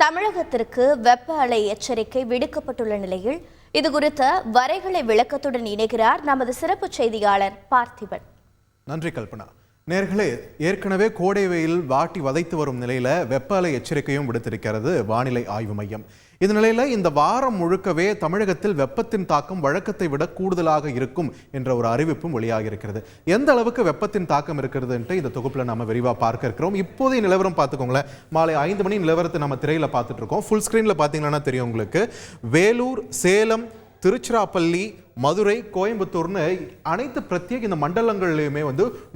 தமிழகத்திற்கு வெப்ப அலை எச்சரிக்கை விடுக்கப்பட்டுள்ள நிலையில் இதுகுறித்த வரைகளை விளக்கத்துடன் இணைகிறார் நமது சிறப்பு செய்தியாளர் பார்த்திபன். நன்றி கல்பனா. நேர்களே, ஏற்கனவே கோடை வெயில் வாட்டி வதைத்து வரும் நிலையில வெப்ப அலை எச்சரிக்கையும் விடுத்திருக்கிறது வானிலை ஆய்வு மையம். இந்த நிலையில இந்த வாரம் முழுக்கவே தமிழகத்தில் வெப்பத்தின் தாக்கம் வழக்கத்தை விட கூடுதலாக இருக்கும் என்ற ஒரு அறிவிப்பும் வெளியாகி இருக்கிறது. எந்த அளவுக்கு வெப்பத்தின் தாக்கம் இருக்கிறதுன்ட்டு இந்த தொகுப்புல நம்ம விரிவா பார்க்க இருக்கிறோம். இப்போதைய நிலவரம் பார்த்துக்கோங்களேன். மாலை 5 மணி நிலவரத்தை நம்ம திரையில பார்த்துட்டு இருக்கோம். ஃபுல் ஸ்கிரீன்ல பாத்தீங்கன்னா தெரியும் உங்களுக்கு. வேலூர், சேலம், திருச்சிராப்பள்ளி, மதுரை, கோயம்புத்தூர்னு அனைத்து பிரத்யேக இந்த மண்டலங்கள்லையுமே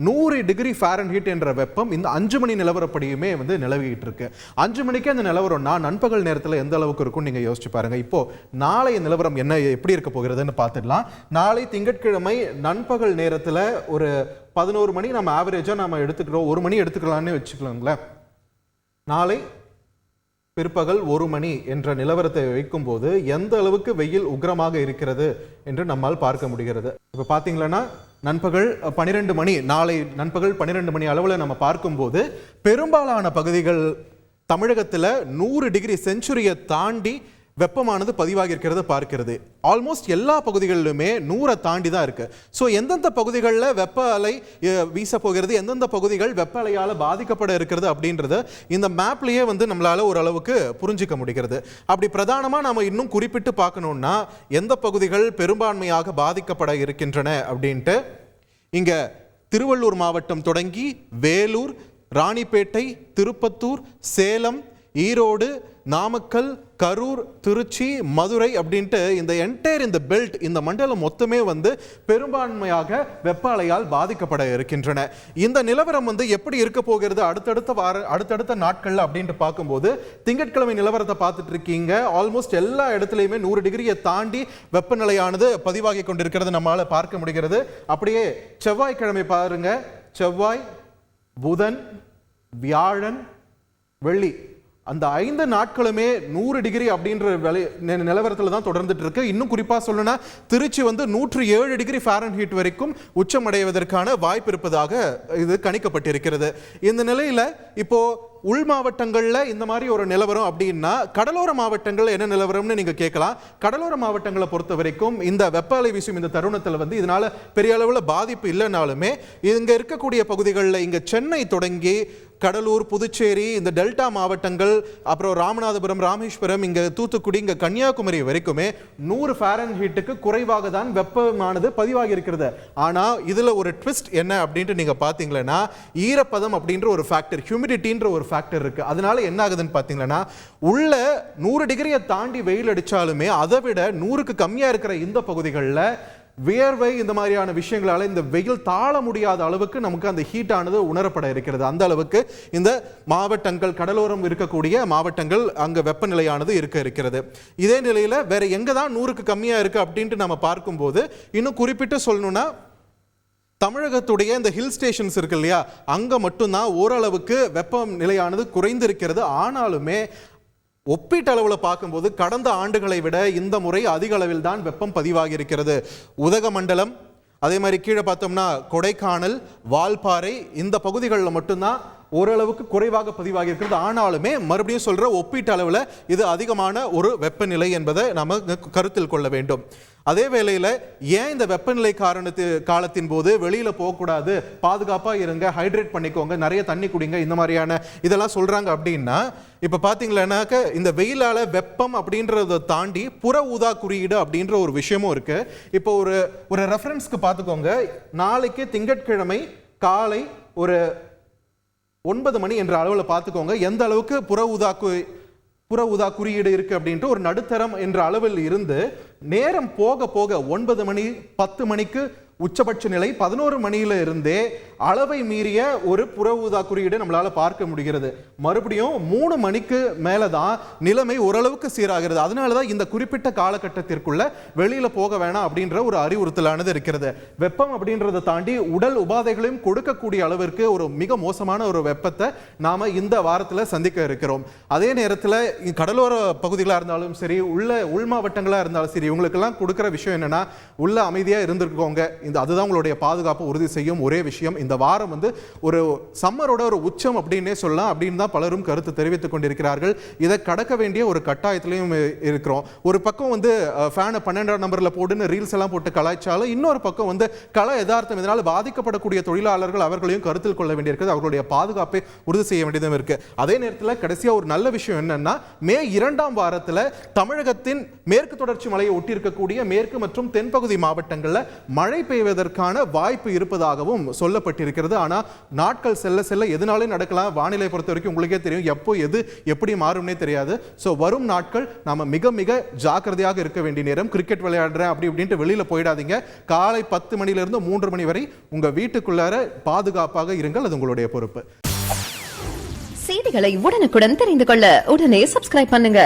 100 டிகிரி ஃபாரன்ஹீட் என்ற வெப்பம் இந்த 5 மணி நிலவரப்படியுமே நிலவிட்டு இருக்கு. 5 மணிக்கே அந்த நிலவரம்னா நண்பகல் நேரத்தில் எந்த அளவுக்கு இருக்கும் நீங்க யோசிச்சு பாருங்க. இப்போ நாளைய நிலவரம் என்ன, எப்படி இருக்க போகிறதுன்னு பார்த்துடலாம். நாளை திங்கட்கிழமை நண்பகல் நேரத்தில் ஒரு 11 மணி நம்ம ஆவரேஜா நம்ம எடுத்துக்கிறோம். 1 மணி எடுத்துக்கலாம்னு வச்சுக்கலாங்களேன். நாளை பிற்பகல் 1 மணி என்ற நிலவரத்தை வைக்கும் போது எந்த அளவுக்கு வெயில் உக்கிரமாக இருக்கிறது என்று நம்மால் பார்க்க முடிகிறது. இப்போ பார்த்தீங்கன்னா நண்பகல் 12 மணி, நாளை நண்பகல் 12 மணி அளவில் நம்ம பார்க்கும்போது பெரும்பாலான பகுதிகள் தமிழகத்தில் 100 டிகிரி செஞ்சுரியை தாண்டி வெப்பமானது பதிவாகி இருக்கிறது பார்க்கிறது. ஆல்மோஸ்ட் எல்லா பகுதிகளிலுமே 100 தாண்டி தான் இருக்கு. ஸோ எந்தெந்த பகுதிகளில் வெப்ப அலை வீச போகிறது, எந்தெந்த பகுதிகள் வெப்ப அலையால் பாதிக்கப்பட இருக்கிறது அப்படின்றது இந்த மேப்லேயே நம்மளால ஓரளவுக்கு புரிஞ்சிக்க முடிகிறது. அப்படி பிரதானமாக நாம் இன்னும் குறிப்பிட்டு பார்க்கணும்னா எந்த பகுதிகள் பெரும்பான்மையாக பாதிக்கப்பட இருக்கின்றன அப்படின்ட்டு இங்கே திருவள்ளூர் மாவட்டம் தொடங்கி வேலூர், ராணிப்பேட்டை, திருப்பத்தூர், சேலம், ஈரோடு, நாமக்கல், கரூர், திருச்சி, மதுரை அப்படின்ட்டு இந்த என்டையர் இந்த பெல்ட், இந்த மண்டலம் மொத்தமே பெரும்பான்மையாக வெப்ப அலையால் பாதிக்கப்பட இருக்கின்றன. இந்த நிலவரம் எப்படி இருக்க போகிறது அடுத்தடுத்த நாட்கள் அப்படின்ட்டு பார்க்கும்போது திங்கட்கிழமை நிலவரத்தை பார்த்துட்டு இருக்கீங்க. ஆல்மோஸ்ட் எல்லா இடத்துலையுமே 100 டிகிரியை தாண்டி வெப்பநிலையானது பதிவாகி கொண்டிருக்கிறது நம்மளால பார்க்க முடிகிறது. அப்படியே செவ்வாய்க்கிழமை பாருங்க. செவ்வாய், புதன், வியாழன், வெள்ளி அந்த 5 நாட்களுமே 100 டிகிரி அப்படின்ற நிலவரத்தில் தான் தொடர்ந்துட்டு இருக்கு. இன்னும் குறிப்பாக சொல்லணும்னா திருச்சி 107 டிகிரி ஃபாரன்ஹீட் வரைக்கும் உச்சமடைவதற்கான வாய்ப்பு இருப்பதாக இது கணிக்கப்பட்டிருக்கிறது. இந்த நிலையில இப்போ உள் மாவட்டங்களில் இந்த மாதிரி ஒரு நிலவரம் அப்படின்னா கடலோர மாவட்டங்கள் என்ன நிலவரம்னு நீங்க கேட்கலாம். கடலோர மாவட்டங்களை பொறுத்த வரைக்கும் இந்த வெப்ப அலை வீசும் இந்த தருணத்தில் இதனால பெரிய அளவில் பாதிப்பு இல்லைனாலுமே இங்க இருக்கக்கூடிய பகுதிகளில் இங்க சென்னை தொடங்கி கடலூர், புதுச்சேரி, இந்த டெல்டா மாவட்டங்கள், அப்புறம் ராமநாதபுரம், ராமேஸ்வரம், இங்க தூத்துக்குடி, இங்க கன்னியாகுமரி வரைக்குமே 100 ஃபாரன்ஹீட்டுக்கு குறைவாக தான் வெப்பமானது பதிவாகி இருக்கிறது. ஆனா இதுல ஒரு ட்விஸ்ட் என்ன அப்படின்ட்டு நீங்க பாத்தீங்கன்னா ஈரப்பதம் அப்படின்ற ஒரு ஃபேக்டர், ஹியூமிடிட்டின்ற ஒரு ஃபேக்டர் இருக்கு. அதனால என்ன ஆகுதுன்னு பாத்தீங்கன்னா உள்ள 100 டிகிரியை தாண்டி வெயில் அடிச்சாலுமே அதை விட 100க்கு கம்மியா இருக்கிற இந்த பகுதிகளில் வியர்வை இந்த மாதிரியான விஷயங்களால இந்த வெயில் தாழ முடியாத அளவுக்கு நமக்கு அந்த ஹீட் ஆனது உணரப்பட இருக்கிறது. அந்த அளவுக்கு இந்த மாவட்டங்கள், கடலோரம் இருக்கக்கூடிய மாவட்டங்கள் அங்க வெப்பநிலையானது இருக்கிறது. இதே நிலையில வேற எங்க தான் 100க்கு கம்மியா இருக்கு அப்படின்ட்டு நம்ம பார்க்கும்போது இன்னும் குறிப்பிட்டு சொல்லணும்னா தமிழகத்துடைய இந்த ஹில் ஸ்டேஷன்ஸ் இருக்கு இல்லையா, அங்க மட்டும்தான் ஓரளவுக்கு வெப்ப நிலையானது குறைந்திருக்கிறது. ஆனாலுமே ஒப்பீட்டளவில் பார்க்கும்போது கடந்த ஆண்டுகளை விட இந்த முறை அதிக அளவில் தான் வெப்பம் பதிவாகி இருக்கிறது. உதகமண்டலம், அதே மாதிரி கீழே பார்த்தோம்னா கொடைக்கானல், வால்பாறை, இந்த பகுதிகளில் மட்டும்தான் ஓரளவுக்கு குறைவாக பதிவாகி இருக்கிறது. ஆனாலுமே மறுபடியும் சொல்ற ஒப்பீட்டு அளவில் இது அதிகமான ஒரு வெப்பநிலை என்பதை நாம கருத்தில் கொள்ள வேண்டும். அதே வேளையில் ஏன் இந்த வெப்பநிலை காலத்தின் போது வெளியில போகக்கூடாது, பாதுகாப்பா இருங்க, ஹைட்ரேட் பண்ணிக்கோங்க, நிறைய தண்ணி குடிங்க, இந்த மாதிரியான இதெல்லாம் சொல்றாங்க அப்படின்னா இப்ப பாத்தீங்கன்னாக்க இந்த வெயிலால வெப்பம் அப்படின்றத தாண்டி புற ஊதா குறியீடு அப்படின்ற ஒரு விஷயமும் இருக்கு. இப்போ ஒரு ரெஃபரன்ஸ்க்கு பார்த்துக்கோங்க. நாளைக்கு திங்கட்கிழமை காலை ஒரு 9 மணி என்ற அளவில் பார்த்துக்கோங்க எந்த அளவுக்கு புற ஊதா குறியீடு இருக்கு அப்படின்ட்டு ஒரு நடுத்தரம் என்ற அளவில் இருந்து நேரம் போக போக 9 மணி 10 மணிக்கு உச்சபட்ச நிலை 11 மணியில இருந்தே அளவை மீறிய ஒரு புற ஊதா குறியீடு நம்மளால பார்க்க முடிகிறது. மறுபடியும் 3 மணிக்கு மேலதான் நிலைமை ஓரளவுக்கு சீராகிறது. அதனாலதான் இந்த குறிப்பிட்ட காலகட்டத்திற்குள்ள வெளியில போக வேணாம் அப்படின்ற ஒரு அறிவுறுத்தலானது இருக்கிறது. வெப்பம் அப்படின்றத தாண்டி உடல் உபாதைகளையும் கொடுக்கக்கூடிய அளவிற்கு ஒரு மிக மோசமான ஒரு வெப்பத்தை நாம இந்த வாரத்துல சந்திக்க இருக்கிறோம். அதே நேரத்தில் கடலோர பகுதிகளாக இருந்தாலும் சரி, உள் மாவட்டங்களா இருந்தாலும் சரி, இவங்களுக்கெல்லாம் கொடுக்குற விஷயம் என்னன்னா உள்ள அமைதியா இருந்திருக்கோங்க, அதுதான் உங்களுடைய பாதுகாப்பு உறுதி செய்யும் ஒரே விஷயம். இந்த வாரம் வந்து ஒரு சம்மரோட ஒரு உச்சம் அப்படின்னே சொல்லலாம் அப்படின்னு தான் பலரும் கருத்து தெரிவித்துக் கொண்டிருக்கிறார்கள். இதை கடக்க வேண்டிய ஒரு கட்டாயத்திலையும் இருக்கிறோம். ஒரு பக்கம் வந்து ஃபேனை 12ஆம் நம்பர்ல போடுன்னு ரீல்ஸ் எல்லாம் போட்டு கலாய்ச்சாலும் இன்னொரு பக்கம் வந்து கள யதார்த்தம். இதனால் பாதிக்கப்படக்கூடிய தொழிலாளர்கள் அவர்களையும் கருத்தில் கொள்ள வேண்டியிருக்கிறது. அவர்களுடைய பாதுகாப்பை உறுதி செய்ய வேண்டியதும் இருக்கு. அதே நேரத்தில் கடைசியா ஒரு நல்ல விஷயம் என்னன்னா, மே 2ஆம் வாரத்தில் தமிழகத்தின் மேற்கு தொடர்ச்சி மலையை ஒட்டி இருக்கக்கூடிய மேற்கு மற்றும் தென்பகுதி மாவட்டங்களில் மழை பெய்வதற்கான வாய்ப்பு இருப்பதாகவும் சொல்லப்பட்டிருக்கிறது. ஆனா நாட்கள் செல்ல செல்ல எதுனாலும் நடக்கலாம். வானிலை பொறுத்த வரைக்கும் உங்களுக்கே தெரியும், எப்போ எது எப்படி மாறும்னே தெரியாது. ஸோ வரும் நாட்கள் நாம மிக மிக ஜாக்கிரதையாக இருக்க வேண்டிய நேரம். கிரிக்கெட் விளையாடுறேன் அப்படி இப்படின்ட்டு வெளியில போயிடாதீங்க. காலை 10 மணிலிருந்து 3 மணி வரை உங்க வீட்டுக்குள்ளார பாதுகாப்பாக இருங்கள். அது உங்களுடைய பொறுப்பு. செய்திகளை உடனுக்குடன் தெரிந்து கொள்ள உடனே சப்ஸ்கிரைப் பண்ணுங்க.